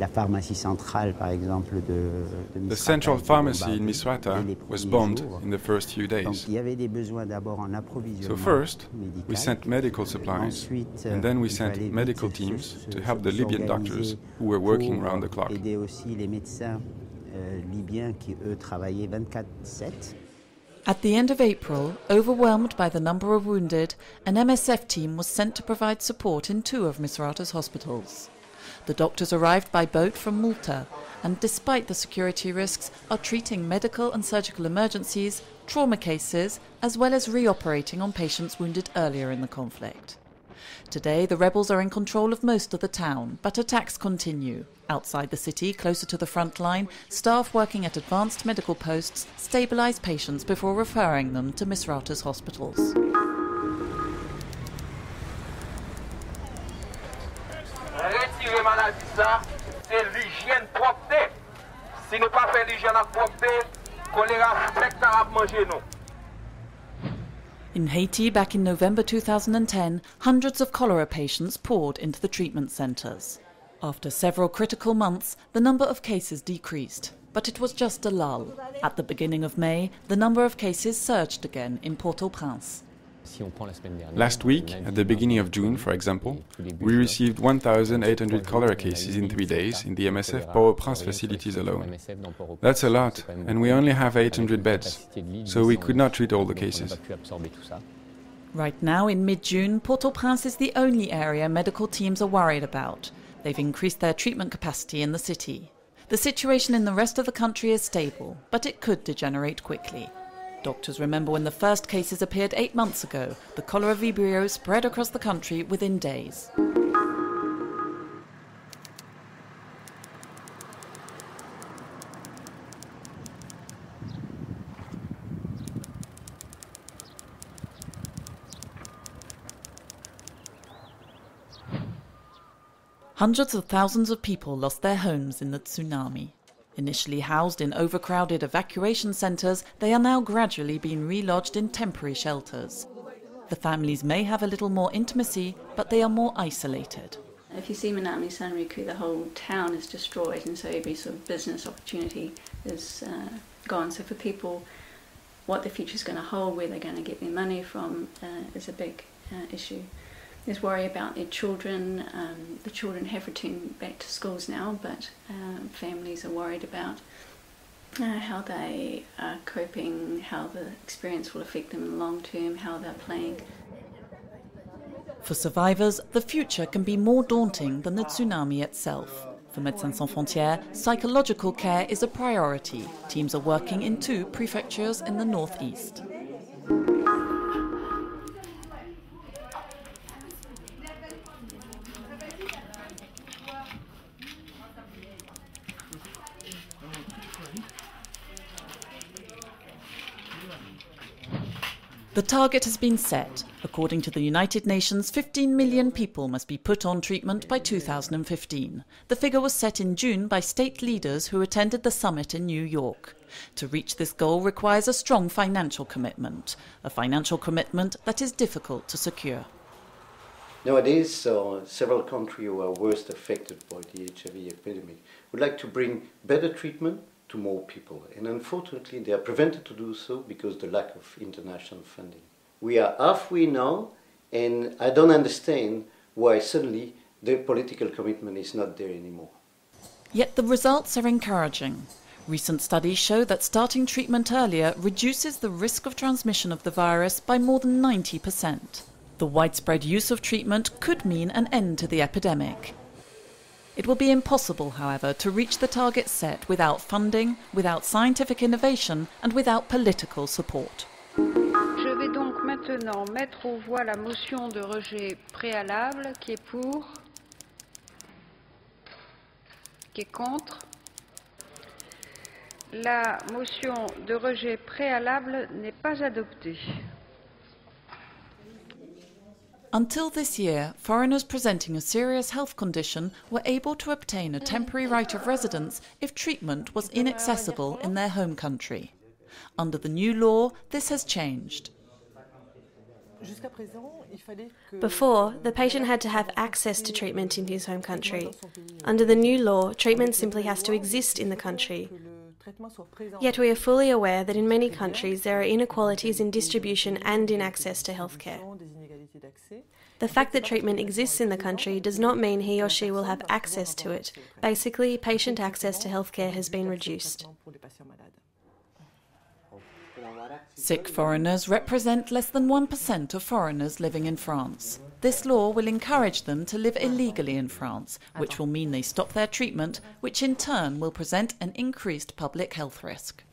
La pharmacie centrale, par exemple, de Misrata. The central pharmacy in Misrata was bombed in the first few days. Donc, il y avait des besoins d'abord en approvisionnement. So first, médical. we sent medical supplies, and then we sent medical teams to help the Libyan doctors who were working around the clock. Aider aussi les médecins libyens qui, eux, travaillaient 24/7. At the end of April, overwhelmed by the number of wounded, an MSF team was sent to provide support in 2 of Misrata's hospitals. The doctors arrived by boat from Malta and, despite the security risks, are treating medical and surgical emergencies, trauma cases, as well as reoperating on patients wounded earlier in the conflict. Today, the rebels are in control of most of the town, but attacks continue. Outside the city, closer to the front line, staff working at advanced medical posts stabilise patients before referring them to Misrata's hospitals. Retirer maladie ça, c'est l'hygiène propre. Si nous pas faire l'hygiène propre, choléra spectacle manger nous. In Haiti, back in November 2010, hundreds of cholera patients poured into the treatment centres. After several critical months, the number of cases decreased, but it was just a lull. At the beginning of May, the number of cases surged again in Port-au-Prince. Last week, at the beginning of June, for example, we received 1,800 cholera cases in 3 days in the MSF Port-au-Prince facilities alone. That's a lot, and we only have 800 beds, so we could not treat all the cases. Right now, in mid-June, Port-au-Prince is the only area medical teams are worried about. They've increased their treatment capacity in the city. The situation in the rest of the country is stable, but it could degenerate quickly. Doctors remember when the first cases appeared 8 months ago. The cholera vibrio spread across the country within days. Hundreds of thousands of people lost their homes in the tsunami. Initially housed in overcrowded evacuation centres, they are now gradually being relodged in temporary shelters. The families may have a little more intimacy, but they are more isolated. If you see Minami Sanriku, the whole town is destroyed, and so every sort of business opportunity is gone. So for people, what the future is going to hold, where they're going to get their money from, is a big issue. There's worry about their children. The children have returned back to schools now, but families are worried about how they are coping, how the experience will affect them in the long term, how they're playing. For survivors, the future can be more daunting than the tsunami itself. For Médecins Sans Frontières, psychological care is a priority. Teams are working in 2 prefectures in the northeast. The target has been set. According to the United Nations, 15 million people must be put on treatment by 2015. The figure was set in June by state leaders who attended the summit in New York. To reach this goal requires a strong financial commitment, a financial commitment that is difficult to secure. Nowadays, several countries who are worst affected by the HIV epidemic would like to bring better treatment to more people, and unfortunately they are prevented to do so because of the lack of international funding. We are halfway now, and I don't understand why suddenly the political commitment is not there anymore. Yet the results are encouraging. Recent studies show that starting treatment earlier reduces the risk of transmission of the virus by more than 90%. The widespread use of treatment could mean an end to the epidemic. It will be impossible, however, to reach the target set without funding, without scientific innovation and without political support. Je vais donc maintenant mettre aux voix la motion de rejet préalable. Qui est pour? Qui est contre? La motion de rejet préalable n'est pas adoptée. Until this year, foreigners presenting a serious health condition were able to obtain a temporary right of residence if treatment was inaccessible in their home country. Under the new law, this has changed. Before, the patient had to have access to treatment in his home country. Under the new law, treatment simply has to exist in the country. Yet we are fully aware that in many countries there are inequalities in distribution and in access to healthcare. The fact that treatment exists in the country does not mean he or she will have access to it. Basically, patient access to healthcare has been reduced. Sick foreigners represent less than 1% of foreigners living in France. This law will encourage them to live illegally in France, which will mean they stop their treatment, which in turn will present an increased public health risk.